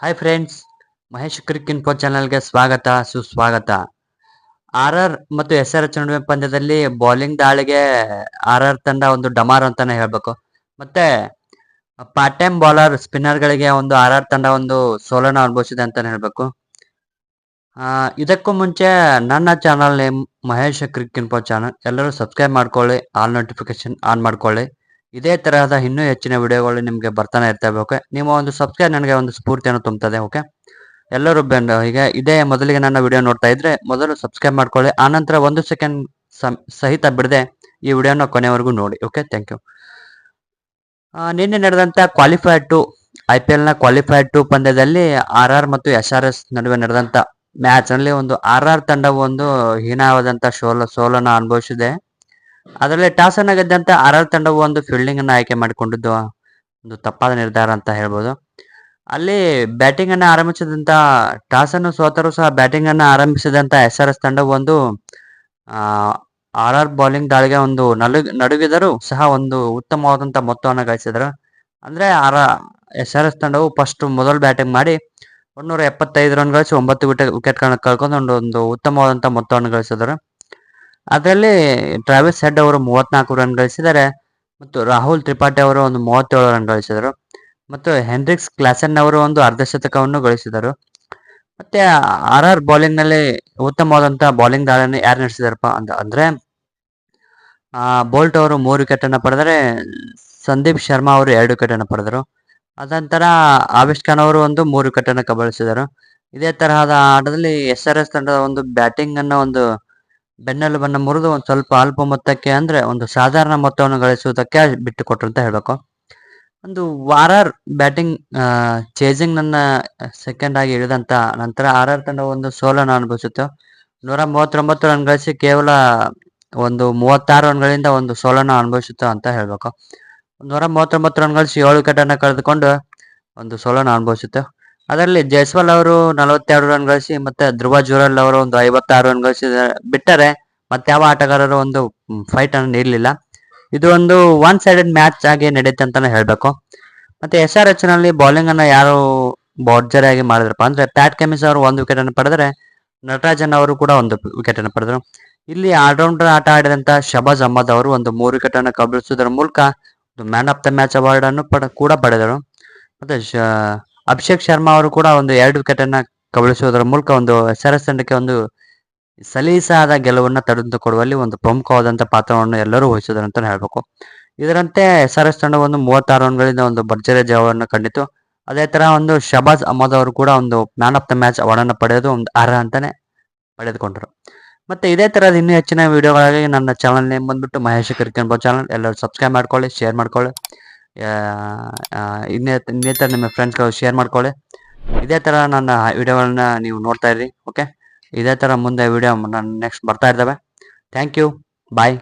Hi friends, Mahesh cric info ಚಾನಲ್ಗೆ ಸ್ವಾಗತ ಸುಸ್ವಾಗತ. ಆರ್ ಮತ್ತು SRH ನಡುವೆ ಪಂದ್ಯದಲ್ಲಿ ಬೌಲಿಂಗ್ ದಾಳಿಗೆ ಆರ್ ತಂಡ ಒಂದು ಡಮಾರ್ ಅಂತಾನೆ ಹೇಳ್ಬೇಕು. ಮತ್ತೆ ಪಾರ್ಟ್ ಟೈಮ್ ಬೌಲರ್ ಸ್ಪಿನ್ನರ್ಗಳಿಗೆ ಒಂದು ಆರ್ ತಂಡ ಒಂದು ಸೋಲನ್ನು ಅನುಭವಿಸಿದೆ ಅಂತಾನೆ ಹೇಳ್ಬೇಕು. ಇದಕ್ಕೂ ಮುಂಚೆ ನನ್ನ channel name Mahesh cric info channel. ಎಲ್ಲರೂ ಸಬ್ಸ್ಕ್ರೈಬ್ ಮಾಡ್ಕೊಳ್ಳಿ, ಆಲ್ ನೋಟಿಫಿಕೇಶನ್ ಆನ್ ಮಾಡ್ಕೊಳ್ಳಿ. ಇದೇ ತರಹದ ಇನ್ನೂ ಹೆಚ್ಚಿನ ವಿಡಿಯೋಗಳು ನಿಮಗೆ ಬರ್ತಾನೆ ಇರ್ತವೆ. ಓಕೆ, ನಿಮ್ಮ ಒಂದು ಸಬ್ಸ್ಕ್ರೈಬ್ ನನಗೆ ಒಂದು ಸ್ಫೂರ್ತಿಯನ್ನು ತುಂಬುತ್ತದೆ. ಓಕೆ, ಎಲ್ಲರೂ ಈಗ ಇದೇ ಮೊದಲಿಗೆ ನನ್ನ ವಿಡಿಯೋ ನೋಡ್ತಾ ಇದ್ರೆ ಮೊದಲು ಸಬ್ಸ್ಕ್ರೈಬ್ ಮಾಡ್ಕೊಳ್ಳಿ. ಆನಂತರ 1 ಸೆಕೆಂಡ್ ಸಹಿತ ಬಿಡದೆ ಈ ವಿಡಿಯೋನ ಕೊನೆವರೆಗೂ ನೋಡಿ. Okay, thank you. ನಿನ್ನೆ ನಡೆದಂತ ಕ್ವಾಲಿಫೈಡ್ ಟು IPL ನ ಕ್ವಾಲಿಫೈಡ್ ಟು ಪಂದ್ಯದಲ್ಲಿ ಆರ್ ಮತ್ತು SRH ನಡುವೆ ನಡೆದಂತ ಮ್ಯಾಚ್ ನಲ್ಲಿ ಒಂದು ಆರ್ ತಂಡವು ಒಂದು ಹೀನವಾದಂತ ಸೋಲನ್ನು ಅನುಭವಿಸಿದೆ. ಅದರಲ್ಲಿ ಟಾಸ್ ಅನ್ನ ಗೆದ್ದಂತ ಆರ್ ತಂಡವು ಒಂದು ಫೀಲ್ಡಿಂಗ್ ಅನ್ನ ಆಯ್ಕೆ ಮಾಡಿಕೊಂಡಿದ್ದು ಒಂದು ತಪ್ಪಾದ ನಿರ್ಧಾರ ಅಂತ ಹೇಳ್ಬೋದು. ಅಲ್ಲಿ ಬ್ಯಾಟಿಂಗ್ ಅನ್ನ ಆರಂಭಿಸಿದಂತ ಟಾಸ್ ಅನ್ನು ಸೋತರೂ ಸಹ ಬ್ಯಾಟಿಂಗ್ ಅನ್ನ ಆರಂಭಿಸಿದಂತ SRH ತಂಡವು ಒಂದು ಆರ್ ಬೌಲಿಂಗ್ ದಾಳಿಗೆ ಒಂದು ನಡುಗಿದರೂ ಸಹ ಒಂದು ಉತ್ತಮವಾದಂತ ಮೊತ್ತವನ್ನು ಗಳಿಸಿದರು. ಅಂದ್ರೆ SRH ತಂಡವು ಫಸ್ಟ್ ಮೊದಲು ಬ್ಯಾಟಿಂಗ್ ಮಾಡಿ 175 ರನ್ ಗಳಿಸಿ 9 ವಿಕೆಟ್ ಕಳ್ಕೊಂಡು ಒಂದು ಉತ್ತಮವಾದಂತ ಮೊತ್ತವನ್ನು ಗಳಿಸಿದರು. ಅದರಲ್ಲಿ ಟ್ರಾವಿಸ್ ಹೆಡ್ ಅವರು 34 ರನ್ ಗಳಿಸಿದರೆ ಮತ್ತು ರಾಹುಲ್ ತ್ರಿಪಾಠಿ ಅವರು ಒಂದು 37 ರನ್ ಗಳಿಸಿದರು. ಮತ್ತು ಹೆನ್ರಿಕ್ಸ್ ಕ್ಲಾಸನ್ ಅವರು ಒಂದು ಅರ್ಧ ಶತಕವನ್ನು ಗಳಿಸಿದರು. ಮತ್ತೆ ಆರ್ ಬೌಲಿಂಗ್ ನಲ್ಲಿ ಉತ್ತಮವಾದಂತ ಬೌಲಿಂಗ್ ದಾಳಿಯನ್ನು ಯಾರು ನಡೆಸಿದಾರಪ್ಪ ಅಂದ್ರೆ ಬೋಲ್ಟ್ ಅವರು 3 ವಿಕೆಟ್ ಅನ್ನು ಪಡೆದರೆ ಸಂದೀಪ್ ಶರ್ಮಾ ಅವರು 2 ವಿಕೆಟ್ ಅನ್ನು ಪಡೆದರು. ಅದಂತರ ಆಬಿಸ್ ಖಾನ್ ಅವರು ಒಂದು 3 ವಿಕೆಟ್ ಅನ್ನು ಕಬಳಿಸಿದರು. ಇದೇ ತರಹದ ಆಟದಲ್ಲಿ SRH ತಂಡದ ಒಂದು ಬ್ಯಾಟಿಂಗ್ ಅನ್ನ ಒಂದು ಬೆನ್ನೆಲುಬನ್ನು ಮುರಿದು ಒಂದು ಸ್ವಲ್ಪ ಅಲ್ಪ ಮೊತ್ತಕ್ಕೆ ಅಂದ್ರೆ ಒಂದು ಸಾಧಾರಣ ಮೊತ್ತವನ್ನು ಗಳಿಸುವುದಕ್ಕೆ ಬಿಟ್ಟುಕೊಟ್ರು ಅಂತ ಹೇಳ್ಬೇಕು. ಒಂದು ಆರ್ ಬ್ಯಾಟಿಂಗ್ ಚೇಸಿಂಗ್ ನನ್ನ ಸೆಕೆಂಡ್ ಆಗಿ ಇಳಿದಂತ ನಂತರ ಆರ್ ತಂಡ ಒಂದು ಸೋಲನ್ನು ಅನುಭವಿಸಿತ್ತು. 139 ರನ್ ಗಳಿಸಿ ಕೇವಲ ಒಂದು 36 ರನ್ಗಳಿಂದ ಒಂದು ಸೋಲನ್ನು ಅನುಭವಿಸಿತ್ತು ಅಂತ ಹೇಳ್ಬೇಕು. 139 ರನ್ ಗಳಿಸಿ 7 ವಿಕೆಟ್ ಅನ್ನು ಕಳೆದುಕೊಂಡು ಒಂದು ಸೋಲನ್ನು ಅನುಭವಿಸಿತ್ತು. ಅದರಲ್ಲಿ ಜೈಸ್ವಾಲ್ ಅವರು 42 ರನ್ ಗಳಿಸಿ ಮತ್ತೆ ಧ್ರುವ ಜುರಲ್ ಅವರು ಒಂದು 56 ರನ್ ಗಳಿಸಿ ಬಿಟ್ಟರೆ ಮತ್ತೆ ಯಾವ ಆಟಗಾರರು ಒಂದು ಫೈಟ್ ಅನ್ನು ನೀಡಲಿಲ್ಲ. ಇದು ಒಂದು ಒನ್ ಸೈಡೆಡ್ ಮ್ಯಾಚ್ ಆಗಿ ನಡೆಯುತ್ತೆ ಅಂತಾನೆ ಹೇಳ್ಬೇಕು. ಮತ್ತೆ SRH ನಲ್ಲಿ ಬೌಲಿಂಗ್ ಅನ್ನ ಯಾರು ಭರ್ಜರಿಯಾಗಿ ಮಾಡಿದ್ರಪ್ಪ ಅಂದ್ರೆ ಪ್ಯಾಟ್ ಕೆಮಿನ್ಸ್ ಅವರು 1 ವಿಕೆಟ್ ಅನ್ನು ಪಡೆದರೆ ನಟರಾಜನ್ ಅವರು ಕೂಡ 1 ವಿಕೆಟ್ ಅನ್ನು ಪಡೆದರು. ಇಲ್ಲಿ ಆಲ್ರೌಂಡರ್ ಆಟ ಆಡಿದಂತ ಶಬಾಜ್ ಅಹ್ಮದ್ ಅವರು ಒಂದು 3 ವಿಕೆಟ್ ಅನ್ನು ಕಬಳಿಸುವುದರ ಮೂಲಕ man of the match award ಅನ್ನು ಕೂಡ ಪಡೆದರು. ಮತ್ತೆ ಅಭಿಷೇಕ್ ಶರ್ಮಾ ಅವರು ಕೂಡ ಒಂದು 2 ವಿಕೆಟ್ ಅನ್ನ ಕಬಳಿಸುವುದರ ಮೂಲಕ ಒಂದು SRH ತಂಡಕ್ಕೆ ಒಂದು ಸಲೀಸಾದ ಗೆಲುವನ್ನು ತಡೆದುಕೊಡುವಲ್ಲಿ ಒಂದು ಪ್ರಮುಖವಾದಂತ ಪಾತ್ರವನ್ನು ಎಲ್ಲರೂ ವಹಿಸಿದರು ಅಂತ ಹೇಳ್ಬೇಕು. ಇದರಂತೆ SRH ತಂಡ ಒಂದು 36 ರನ್ಗಳಿಂದ ಒಂದು ಭರ್ಜರಿ ಜಯವನ್ನು ಕಂಡಿತು. ಅದೇ ತರ ಒಂದು ಶಬಾಜ್ ಅಹ್ಮದ್ ಅವರು ಕೂಡ ಒಂದು man of the match award ಅನ್ನು ಪಡೆದು ಒಂದು ಅರ್ಹ ಅಂತಾನೆ ಪಡೆದುಕೊಂಡರು. ಮತ್ತೆ ಇದೇ ತರಹದ ಇನ್ನೂ ಹೆಚ್ಚಿನ ವಿಡಿಯೋಗಳಾಗಿ ನನ್ನ ಚಾನಲ್ ನೇಮ್ ಬಂದ್ಬಿಟ್ಟು ಮಹೇಶ್ ಕ್ರಿಕ್ ಇನ್ಫೋ ಚಾನಲ್. ಎಲ್ಲರೂ ಸಬ್ಸ್ಕ್ರೈಬ್ ಮಾಡ್ಕೊಳ್ಳಿ, ಶೇರ್ ಮಾಡ್ಕೊಳ್ಳಿ, ಇನ್ನೇತರ ನಿಮ್ಮ ಫ್ರೆಂಡ್ಸ್ಗಳು ಶೇರ್ ಮಾಡ್ಕೊಳ್ಳಿ. ಇದೇ ತರ ನನ್ನ ವಿಡಿಯೋಗಳನ್ನ ನೀವು ನೋಡ್ತಾ ಇರಿ. ಓಕೆ, ಇದೇ ತರ ಮುಂದೆ ವಿಡಿಯೋ ನೆಕ್ಸ್ಟ್ ಬರ್ತಾ ಇದ್ದಾವೆ. Thank you, bye.